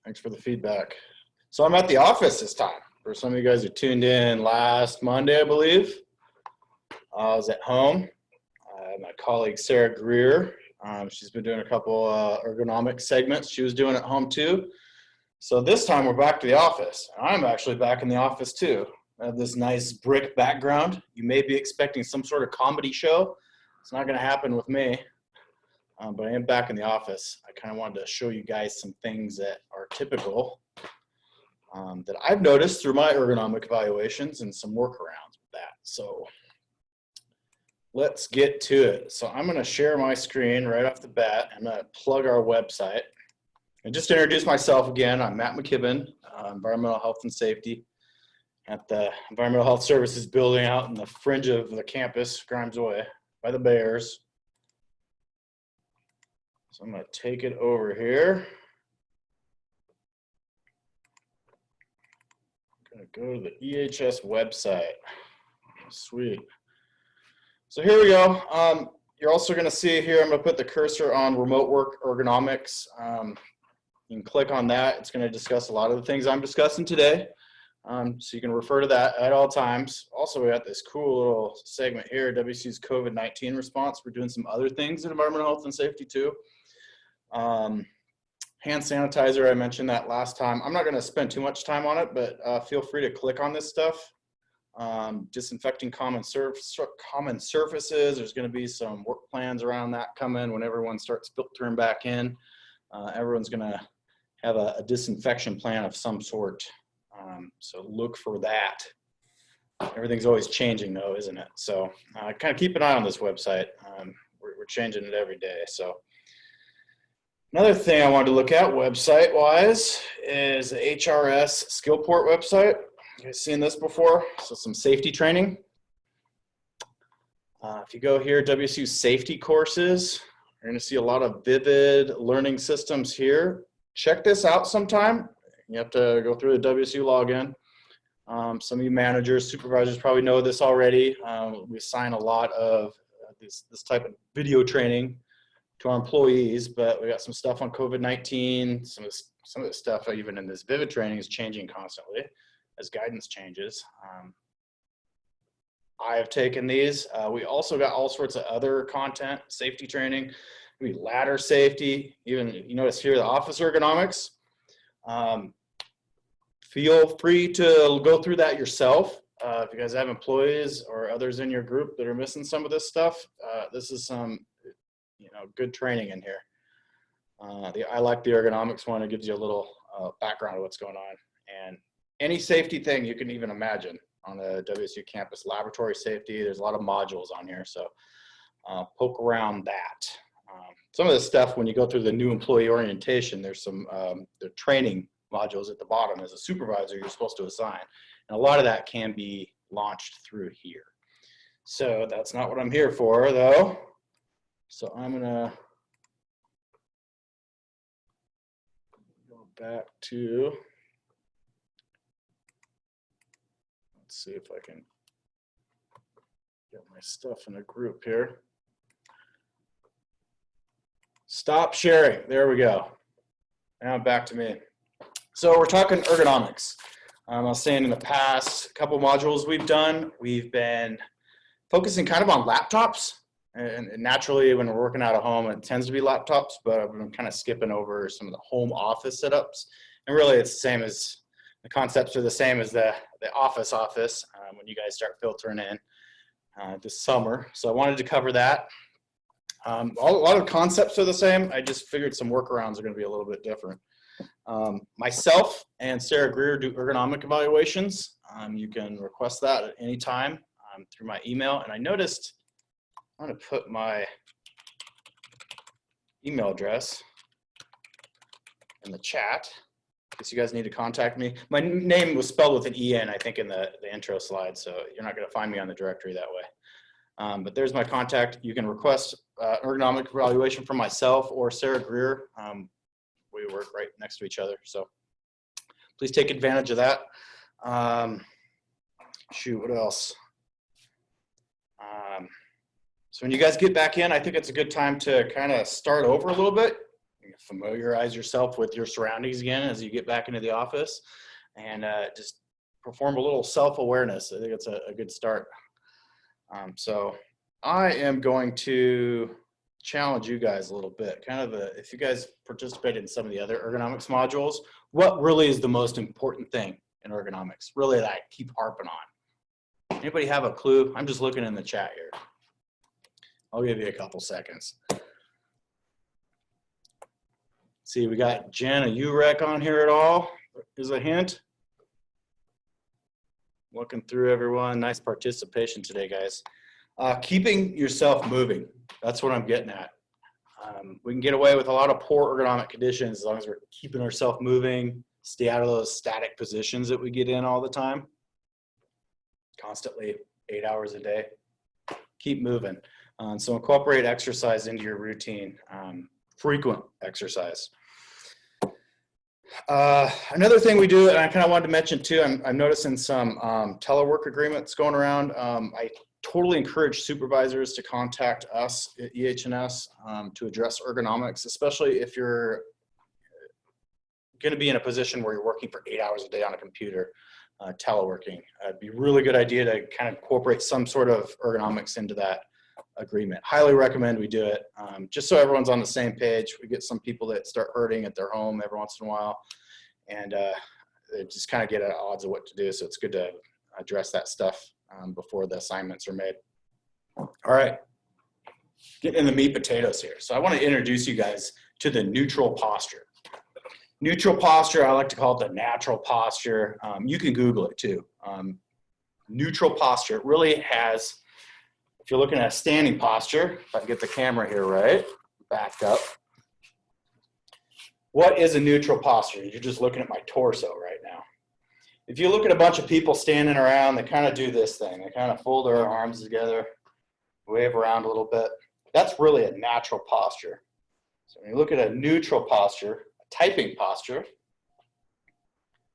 Thanks for the feedback. So I'm at the office this time. For some of you guys who tuned in last Monday, I believe, I was at home. My colleague Sarah Greer, she's been doing a couple ergonomic segments. She was doing at home too. So this time we're back to the office. I'm actually back in the office too. I have this nice brick background. You may be expecting some sort of comedy show. It's not going to happen with me. But I am back in the office. I kind of wanted to show you guys some things that are typical that I've noticed through my ergonomic evaluations and some workarounds with that. So let's get to it. So I'm going to share my screen right off the bat. I'm going to plug our website. And just to introduce myself again, I'm Matt McKibbin, Environmental Health and Safety at the Environmental Health Services building out in the fringe of the campus, Grimes Way, by the Bears. So I'm going to take it over here. I'm going to go to the EHS website. Sweet. So here we go. You're also going to see here, I'm going to put the cursor on remote work ergonomics. You can click on that. It's going to discuss a lot of the things I'm discussing today. So you can refer to that at all times. Also, we got this cool little segment here, WC's COVID-19 response. We're doing some other things in environmental health and safety too. Hand sanitizer, I mentioned that last time. I'm not going to spend too much time on it, but feel free to click on this stuff. Disinfecting common surfaces. There's going to be some work plans around that coming when everyone starts filtering back in. Everyone's going to have a disinfection plan of some sort. So look for that. Everything's always changing though, isn't it? So kind of keep an eye on this website. We're changing it every day. So another thing I wanted to look at website-wise is the HRS Skillport website. You guys seen this before? So some safety training. If you go here, WSU safety courses, you're going to see a lot of vivid learning systems here. Check this out sometime. You have to go through the WSU login. Some of you managers, supervisors probably know this already. We assign a lot of this type of video training to our employees, but we got some stuff on COVID-19. Some of the stuff even in this vivid training is changing constantly as guidance changes. I have taken these. We also got all sorts of other content, safety training, maybe ladder safety, even you notice here the office ergonomics. Feel free to go through that yourself. If you guys have employees or others in your group that are missing some of this stuff, this is some good training in here. I like the ergonomics one. It gives you a little background of what's going on. And any safety thing you can even imagine on the WSU campus, laboratory safety, there's a lot of modules on here. So poke around that. Some of this stuff, when you go through the new employee orientation, there's some the training modules at the bottom as a supervisor you're supposed to assign. And a lot of that can be launched through here. So that's not what I'm here for though. So I'm gonna go back to, let's see if I can get my stuff in a group here. Stop sharing, there we go. Now back to me. So we're talking ergonomics. I was saying in the past couple modules we've been focusing kind of on laptops. And naturally, when we're working out of home, it tends to be laptops, but I've been kind of skipping over some of the home office setups. And really, it's the same as, the concepts are the same as the office when you guys start filtering in this summer. So I wanted to cover that. A lot of concepts are the same. I just figured some workarounds are going to be a little bit different. Myself and Sarah Greer do ergonomic evaluations. You can request that at any time through my email. And I noticed, I'm going to put my email address in the chat in case you guys need to contact me. My name was spelled with an E-N, I think, in the intro slide, so you're not going to find me on the directory that way. But there's my contact. You can request ergonomic evaluation from myself or Sarah Greer. We work right next to each other, so please take advantage of that. Shoot, what else? So when you guys get back in, I think it's a good time to kind of start over a little bit. familiarize yourself with your surroundings again as you get back into the office, and just perform a little self-awareness. I think it's a good start. So I am going to challenge you guys a little bit. Kind of if you guys participated in some of the other ergonomics modules, what really is the most important thing in ergonomics? Really that I keep harping on. Anybody have a clue? I'm just looking in the chat here. I'll give you a couple seconds. See, we got Jen, a UREC on here at all? Is a hint? Looking through everyone. Nice participation today, guys. Keeping yourself moving. That's what I'm getting at. We can get away with a lot of poor ergonomic conditions as long as we're keeping ourselves moving, stay out of those static positions that we get in all the time. Constantly, 8 hours a day. Keep moving. So incorporate exercise into your routine. Frequent exercise. Another thing we do, and I kind of wanted to mention too, I'm noticing some telework agreements going around. I totally encourage supervisors to contact us at EH&S to address ergonomics, especially if you're going to be in a position where you're working for 8 hours a day on a computer, teleworking. It'd be a really good idea to kind of incorporate some sort of ergonomics into that agreement. Highly recommend we do it, just so everyone's on the same page. We get some people that start hurting at their home every once in a while, and they just kind of get at odds of what to do, so it's good to address that stuff before the assignments are made. All right, getting in the meat potatoes here. So I want to introduce you guys to the neutral posture. Neutral posture, I like to call it the natural posture. You can Google it too. Neutral posture really has, if you're looking at a standing posture, if I can get the camera here right, backed up. What is a neutral posture? You're just looking at my torso right now. If you look at a bunch of people standing around, they kind of do this thing. They kind of fold their arms together, wave around a little bit. That's really a natural posture. So when you look at a neutral posture, a typing posture,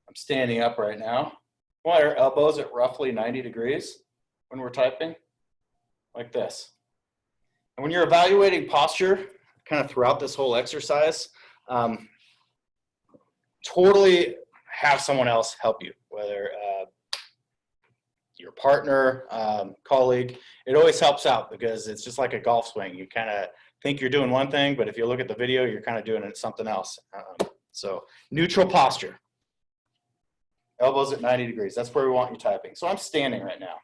I'm standing up right now. We want our elbows at roughly 90 degrees when we're typing. Like this. And when you're evaluating posture, kind of throughout this whole exercise, totally have someone else help you, whether your partner, colleague. It always helps out because it's just like a golf swing. You kind of think you're doing one thing, but if you look at the video, you're kind of doing something else. So neutral posture. Elbows at 90 degrees. That's where we want you typing. So I'm standing right now.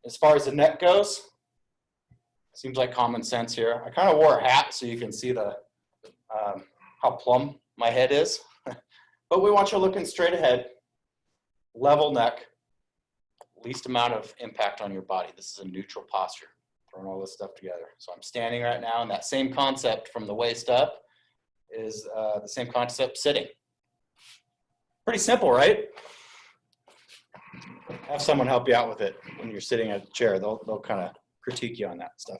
As far as the neck goes, seems like common sense here. I kind of wore a hat so you can see the how plumb my head is. But we want you looking straight ahead, level neck, least amount of impact on your body. This is a neutral posture, throwing all this stuff together. So I'm standing right now, and that same concept from the waist up is the same concept sitting. Pretty simple, right? Have someone help you out with it when you're sitting at a chair. They'll kind of critique you on that stuff.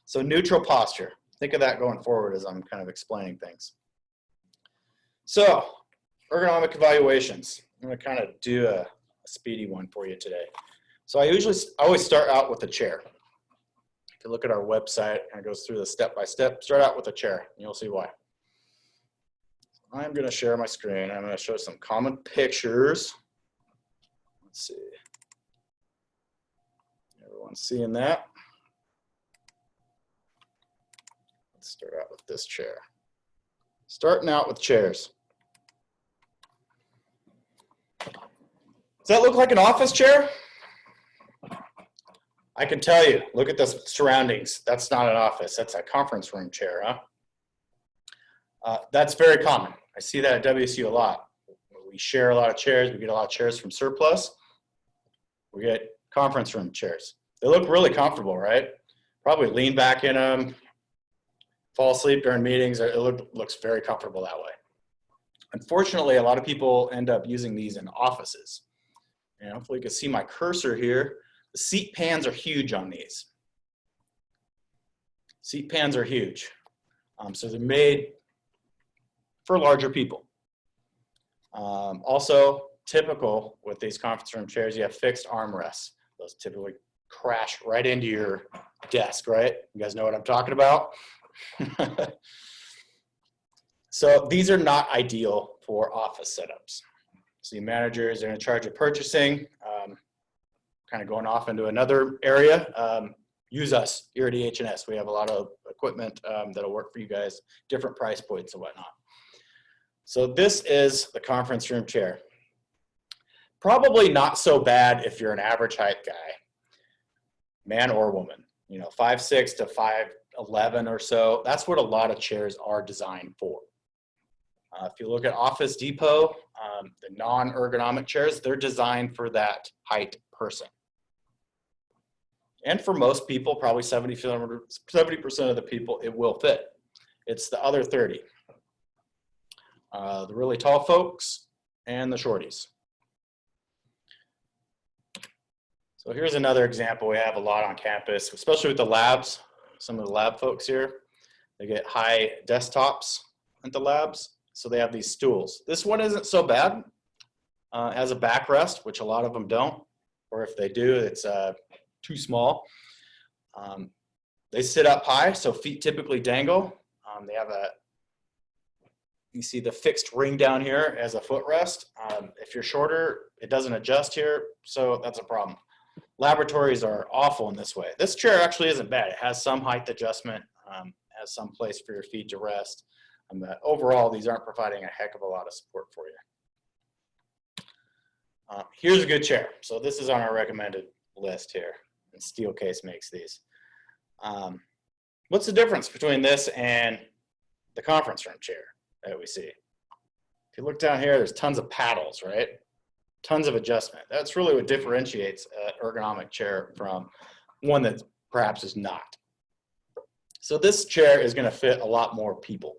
So neutral posture. Think of that going forward as I'm kind of explaining things. So ergonomic evaluations. I'm going to kind of do a speedy one for you today. So I always start out with a chair. If you look at our website, it kind of goes through the step-by-step. Start out with a chair, and you'll see why. I'm going to share my screen. I'm going to show some common pictures. Let's see. Everyone's seeing that? Let's start out with this chair. Starting out with chairs. Does that look like an office chair? I can tell you, look at the surroundings. That's not an office, that's a conference room chair, huh? That's very common. I see that at WSU a lot. We share a lot of chairs. We get a lot of chairs from surplus. We get conference room chairs. They look really comfortable, right? Probably lean back in them, fall asleep during meetings. It looks very comfortable that way. Unfortunately, a lot of people end up using these in offices. And hopefully you can see my cursor here. The seat pans are huge on these. Seat pans are huge. So they're made for larger people. Also, typical with these conference room chairs, you have fixed armrests. Those typically crash right into your desk, right? You guys know what I'm talking about? So these are not ideal for office setups. So the managers are in charge of purchasing, kind of going off into another area. Use us here at EH&S. We have a lot of equipment that'll work for you guys, different price points and whatnot. So this is the conference room chair. Probably not so bad if you're an average height guy, man or woman, you know, 5'6" to 5'11" or so. That's what a lot of chairs are designed for. If you look at Office Depot, the non-ergonomic chairs, they're designed for that height person. And for most people, probably 70% of the people, it will fit. It's the other 30. The really tall folks and the shorties. So here's another example we have a lot on campus, especially with the labs. Some of the lab folks here, they get high desktops at the labs, so they have these stools. This one isn't so bad. It has a backrest, which a lot of them don't, or if they do, it's too small. They sit up high, so feet typically dangle. They have you see the fixed ring down here as a footrest. If you're shorter, it doesn't adjust here, so that's a problem. Laboratories are awful in this way. This chair actually isn't bad. It has some height adjustment, has some place for your feet to rest. But overall, these aren't providing a heck of a lot of support for you. Here's a good chair. So this is on our recommended list here, and Steelcase makes these. What's the difference between this and the conference room chair that we see? If you look down here, there's tons of paddles, right? Tons of adjustment. That's really what differentiates an ergonomic chair from one that perhaps is not. So this chair is going to fit a lot more people.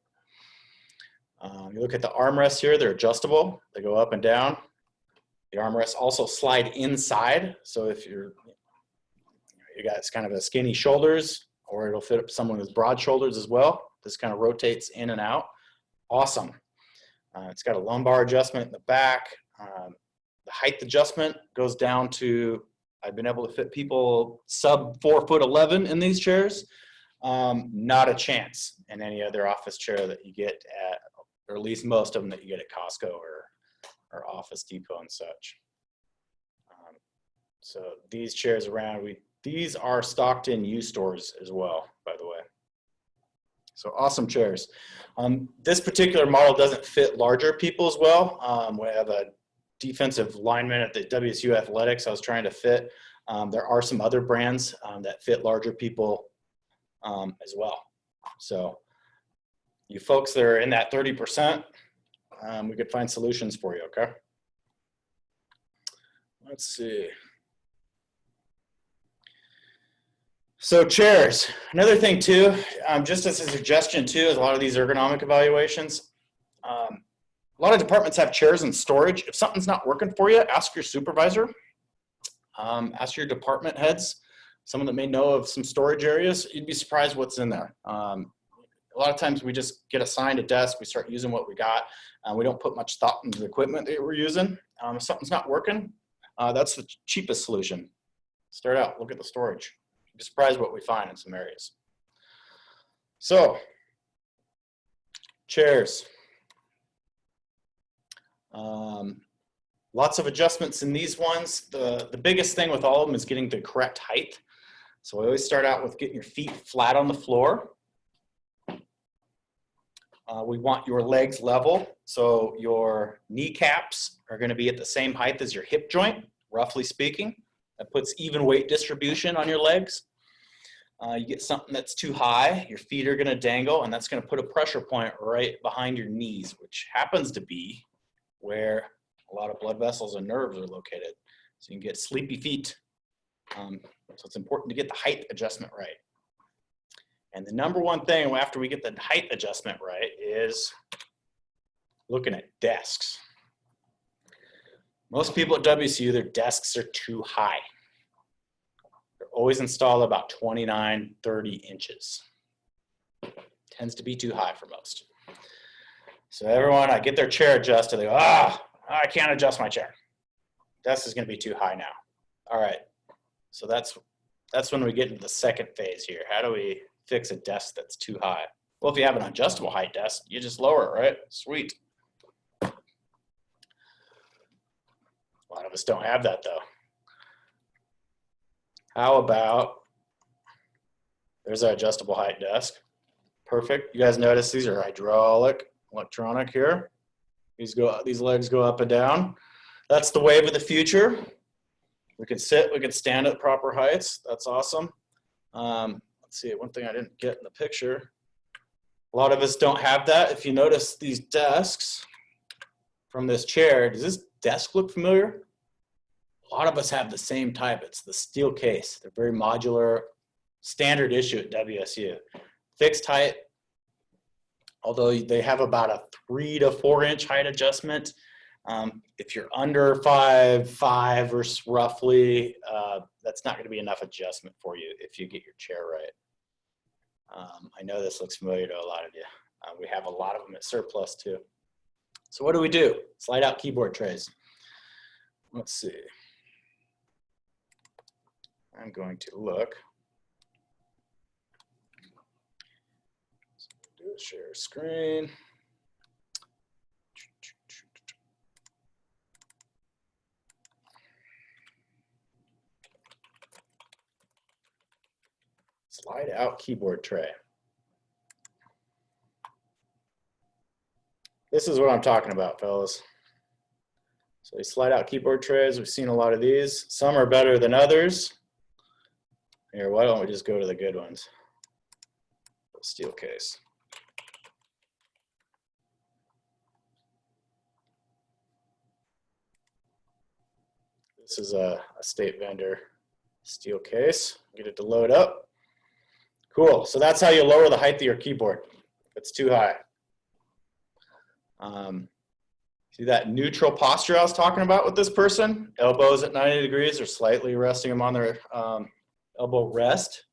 You look at the armrests here, they're adjustable. They go up and down. The armrests also slide inside. So if you got kind of a skinny shoulders, or it'll fit someone with broad shoulders as well. This kind of rotates in and out. Awesome. It's got a lumbar adjustment in the back. The height adjustment goes down to, I've been able to fit people sub 4'11" in these chairs. Not a chance in any other office chair that you get at, or at least most of them that you get at Costco or Office Depot and such. So these chairs around, these are stocked in used stores as well, by the way. So awesome chairs. This particular model doesn't fit larger people as well. We have a defensive lineman at the WSU Athletics I was trying to fit. There are some other brands that fit larger people as well. So you folks that are in that 30%, we could find solutions for you, okay? Let's see. So chairs, another thing too, just as a suggestion too, is a lot of these ergonomic evaluations. A lot of departments have chairs in storage. If something's not working for you, ask your supervisor, ask your department heads, someone that may know of some storage areas. You'd be surprised what's in there. A lot of times we just get assigned a desk, we start using what we got, we don't put much thought into the equipment that we're using. If something's not working, that's the cheapest solution. Start out, look at the storage. You'd be surprised what we find in some areas. So, chairs. Lots of adjustments in these ones. The biggest thing with all of them is getting the correct height. So we always start out with getting your feet flat on the floor. We want your legs level. So your kneecaps are going to be at the same height as your hip joint, roughly speaking. That puts even weight distribution on your legs. You get something that's too high, your feet are going to dangle, and that's going to put a pressure point right behind your knees, which happens to be where a lot of blood vessels and nerves are located. So you can get sleepy feet. So it's important to get the height adjustment right. And the number one thing after we get the height adjustment right is looking at desks. Most people at WSU, their desks are too high. They're always installed about 29, 30 inches. Tends to be too high for most. So everyone, I get their chair adjusted, they go, I can't adjust my chair. Desk is going to be too high now. All right, so that's when we get into the second phase here. How do we fix a desk that's too high? Well, if you have an adjustable height desk, you just lower it, right? Sweet. A lot of us don't have that though. How about, there's our adjustable height desk. Perfect. You guys notice these are electronic here. These legs go up and down. That's the wave of the future. We can sit, we can stand at proper heights. That's awesome. Let's see, one thing I didn't get in the picture. A lot of us don't have that. If you notice these desks from this chair, does this desk look familiar? A lot of us have the same type. It's the steel case. They're very modular, standard issue at WSU. Fixed height, although they have about a 3 to 4 inch height adjustment. If you're under 5'5" or roughly, that's not going to be enough adjustment for you if you get your chair right. I know this looks familiar to a lot of you. We have a lot of them at surplus too. So what do? Slide out keyboard trays. Let's see. I'm going to look. Do a share screen. Slide out keyboard tray. This is what I'm talking about, fellas. So these slide out keyboard trays, we've seen a lot of these. Some are better than others. Here, why don't we just go to the good ones? Steel case. This is a state vendor steel case. Get it to load up. Cool, so that's how you lower the height of your keyboard if it's too high. See that neutral posture I was talking about with this person? Elbows at 90 degrees or slightly resting them on their elbow rest.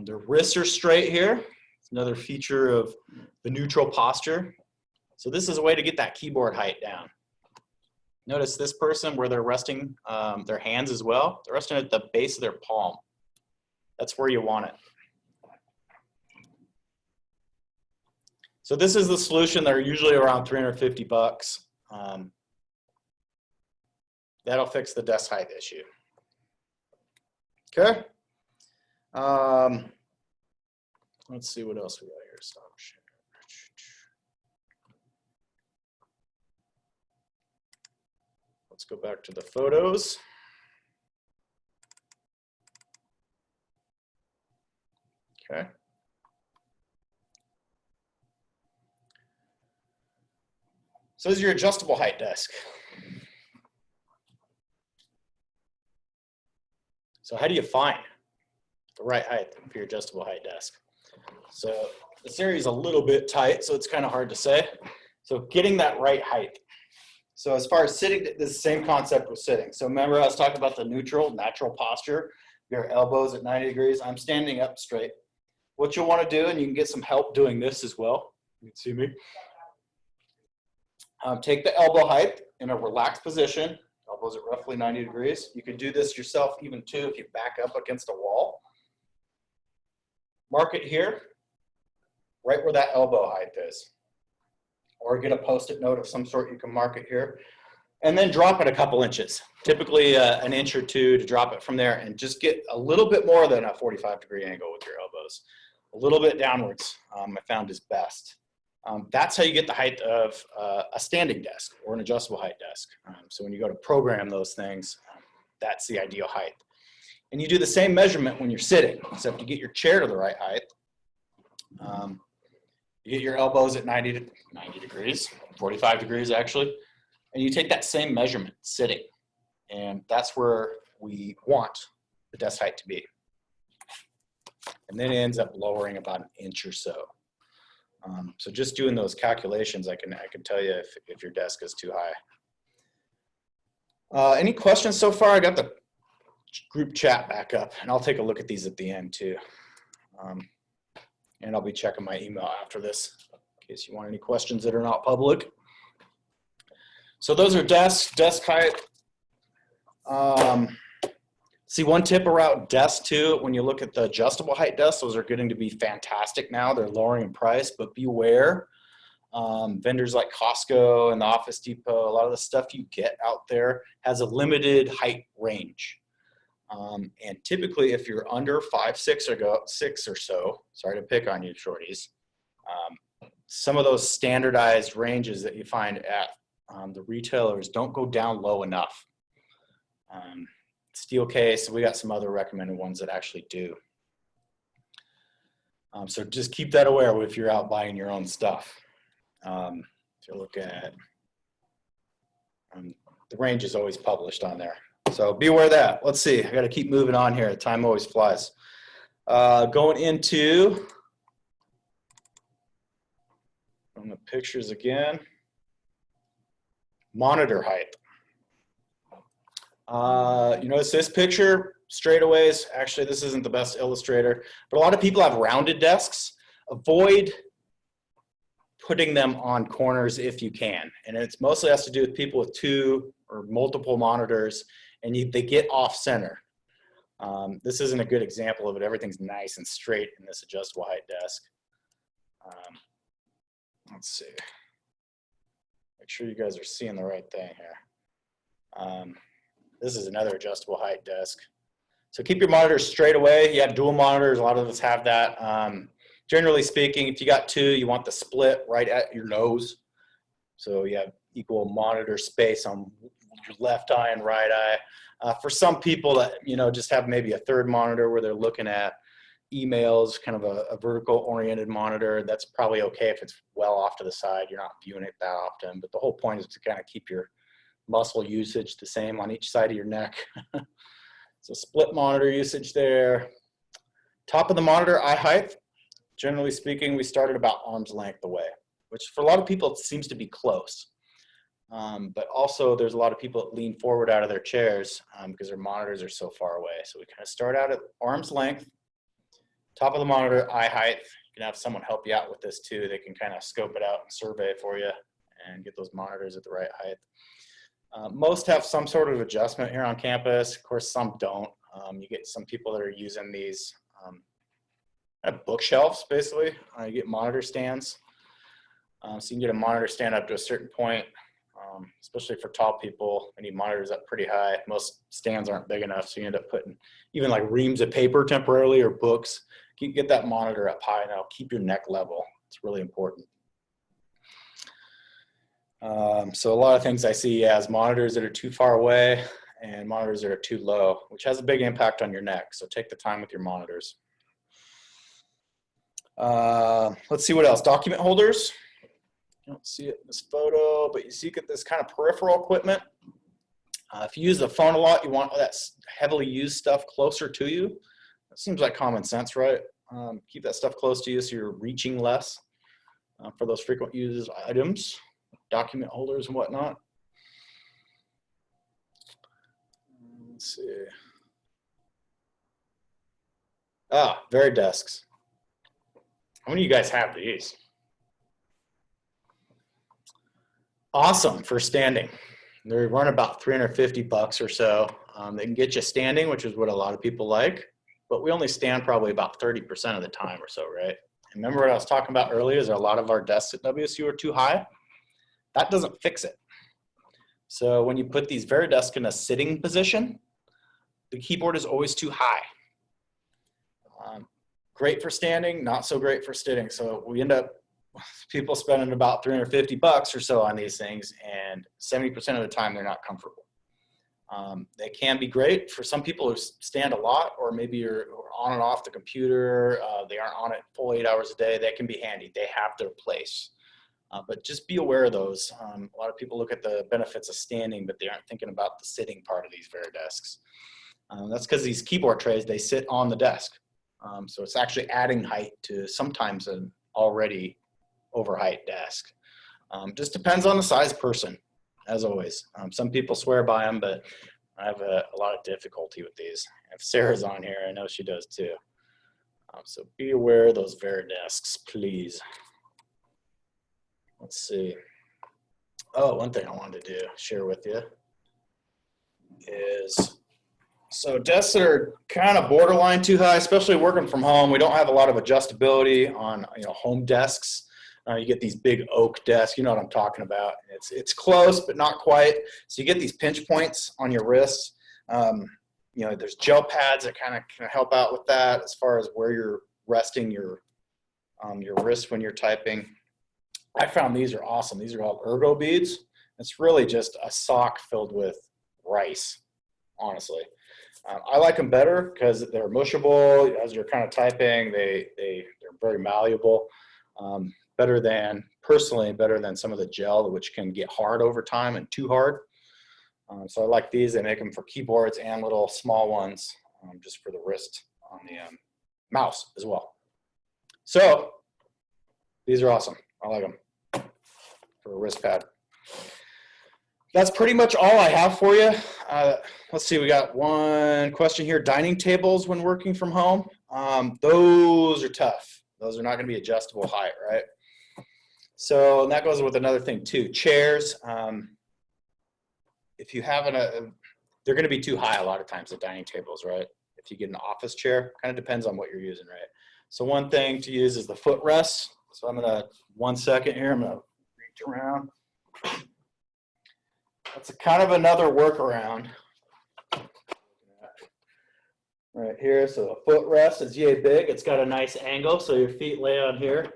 Their wrists are straight here. It's another feature of the neutral posture. So this is a way to get that keyboard height down. Notice this person where they're resting their hands as well. They're resting at the base of their palm. That's where you want it. So this is the solution. They're usually around 350 bucks. That'll fix the desk height issue. Okay. Let's see what else we got here. Stop sharing. Let's go back to the photos. Okay. So this is your adjustable height desk. So how do you find the right height for your adjustable height desk? So this area is a little bit tight, so it's kind of hard to say. So getting that right height. So as far as sitting, this is the same concept with sitting. So remember I was talking about the neutral, natural posture, your elbows at 90 degrees. I'm standing up straight. What you'll want to do, and you can get some help doing this as well. You can see me. Take the elbow height in a relaxed position. Elbows at roughly 90 degrees. You can do this yourself even too if you back up against a wall. Mark it here, right where that elbow height is. Or get a Post-it note of some sort, you can mark it here. And then drop it a couple inches, typically an inch or two to drop it from there, and just get a little bit more than a 45-degree angle with your elbows. A little bit downwards, I found is best. That's how you get the height of a standing desk or an adjustable height desk. So when you go to program those things, that's the ideal height. And you do the same measurement when you're sitting, except you get your chair to the right height. You get your elbows at 90 degrees, 45 degrees actually, and you take that same measurement sitting. And that's where we want the desk height to be. And then it ends up lowering about an inch or so. So just doing those calculations, I can tell you if your desk is too high. Any questions so far? I got the group chat back up, and I'll take a look at these at the end too. And I'll be checking my email after this in case you want any questions that are not public. So those are desk height. See, one tip around desks too, when you look at the adjustable height desks, those are getting to be fantastic now. They're lowering in price, but beware. Vendors like Costco and the Office Depot, a lot of the stuff you get out there has a limited height range. And typically if you're under 5'6" or so, sorry to pick on you shorties, some of those standardized ranges that you find at the retailers don't go down low enough. Steel case, we got some other recommended ones that actually do. So just keep that aware if you're out buying your own stuff. If you look at, the range is always published on there. So be aware of that. Let's see, I gotta keep moving on here. Time always flies. Going into, on the pictures again, monitor height. You notice this picture, straightaways, actually this isn't the best illustrator, but a lot of people have rounded desks. Avoid putting them on corners if you can. And it's mostly has to do with people with 2 or multiple monitors and they get off center. This isn't a good example of it. Everything's nice and straight in this adjustable height desk. Let's see. Make sure you guys are seeing the right thing here. This is another adjustable height desk. So keep your monitors straight away. You have dual monitors, a lot of us have that. Generally speaking, if you got 2, you want the split right at your nose. So you have equal monitor space on your left eye and right eye. For some people that, just have maybe a 3rd monitor where they're looking at emails, kind of a vertical oriented monitor, that's probably okay if it's well off to the side. You're not viewing it that often, but the whole point is to kind of keep your muscle usage the same on each side of your neck. So split monitor usage there. Top of the monitor eye height, generally speaking, we started about arm's length away, which for a lot of people it seems to be close. But also there's a lot of people that lean forward out of their chairs because their monitors are so far away. So we kind of start out at arm's length, top of the monitor eye height. You can have someone help you out with this too. They can kind of scope it out and survey for you and get those monitors at the right height. Most have some sort of adjustment here on campus. Of course, some don't. You get some people that are using these kind of bookshelves, basically. You get monitor stands. So you can get a monitor stand up to a certain point, especially for tall people. You need monitors up pretty high. Most stands aren't big enough, so you end up putting even like reams of paper temporarily or books. You get that monitor up high, and that'll keep your neck level. It's really important. So a lot of things I see as monitors that are too far away and monitors that are too low, which has a big impact on your neck. So take the time with your monitors. Let's see what else. Document holders. You don't see it in this photo, but you see get this kind of peripheral equipment. If you use the phone a lot, you want that heavily used stuff closer to you. That seems like common sense, right? Keep that stuff close to you so you're reaching less for those frequent used items. Document holders and whatnot. Let's see. Very desks. How many of you guys have these? Awesome for standing. They run about $350 or so. They can get you standing, which is what a lot of people like, but we only stand probably about 30% of the time or so, right? And remember what I was talking about earlier is a lot of our desks at WSU are too high. That doesn't fix it. So when you put these Veridesk in a sitting position, the keyboard is always too high. Great for standing, not so great for sitting. So we end up people spending about $350 or so on these things, and 70% of the time they're not comfortable. They can be great for some people who stand a lot, or maybe you're on and off the computer, they aren't on it full 8 hours a day. They can be handy. They have their place. But just be aware of those. A lot of people look at the benefits of standing, but they aren't thinking about the sitting part of these Veridesks. That's because these keyboard trays, they sit on the desk. So it's actually adding height to sometimes an already over height desk. Just depends on the size person, as always. Some people swear by them, but I have a lot of difficulty with these. If Sarah's on here, I know she does too. So be aware of those Veridesks, please. Let's see. Oh, one thing I wanted to share with you is So desks that are kind of borderline too high, especially working from home, we don't have a lot of adjustability on home desks. You get these big oak desks, you know what I'm talking about. It's close, but not quite. So you get these pinch points on your wrists. There's gel pads that kind of can help out with that as far as where you're resting your wrist when you're typing. I found these are awesome. These are called Ergo beads. It's really just a sock filled with rice, honestly. I like them better because they're mushable as you're kind of typing. They're very malleable. Better than some of the gel, which can get hard over time and too hard. So I like these. They make them for keyboards and little small ones just for the wrist on the mouse as well. So these are awesome. I like them for a wrist pad. That's pretty much all I have for you. Let's see, we got one question here. Dining tables when working from home. Those are tough. Those are not going to be adjustable height, right? So, and that goes with another thing too. Chairs. If you have they're going to be too high a lot of times at dining tables, right? If you get an office chair, kind of depends on what you're using, right? So one thing to use is the footrest. So I'm going to, 1 second here, I'm going to reach around. That's kind of another workaround right here. So the footrest is yay big. It's got a nice angle, so your feet lay on here.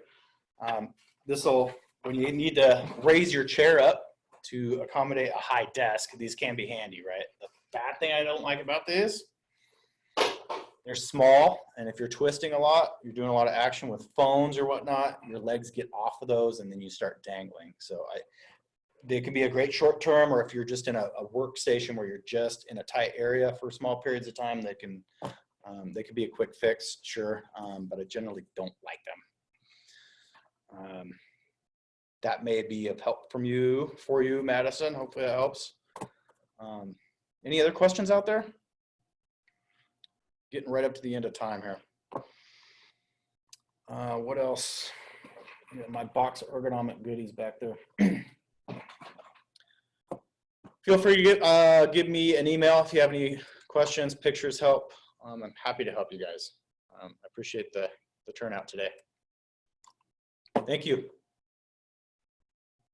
When you need to raise your chair up to accommodate a high desk, these can be handy, right? The bad thing I don't like about these, they're small, and if you're twisting a lot, you're doing a lot of action with phones or whatnot, your legs get off of those and then you start dangling. So they can be a great short term, or if you're just in a workstation where you're just in a tight area for small periods of time, they can be a quick fix, sure, but I generally don't like them. That may be of help for you, Madison. Hopefully that helps. Any other questions out there? Getting right up to the end of time here. What else? My box of ergonomic goodies back there. Feel free to give me an email if you have any questions, pictures, help. I'm happy to help you guys. I appreciate the turnout today. Thank you.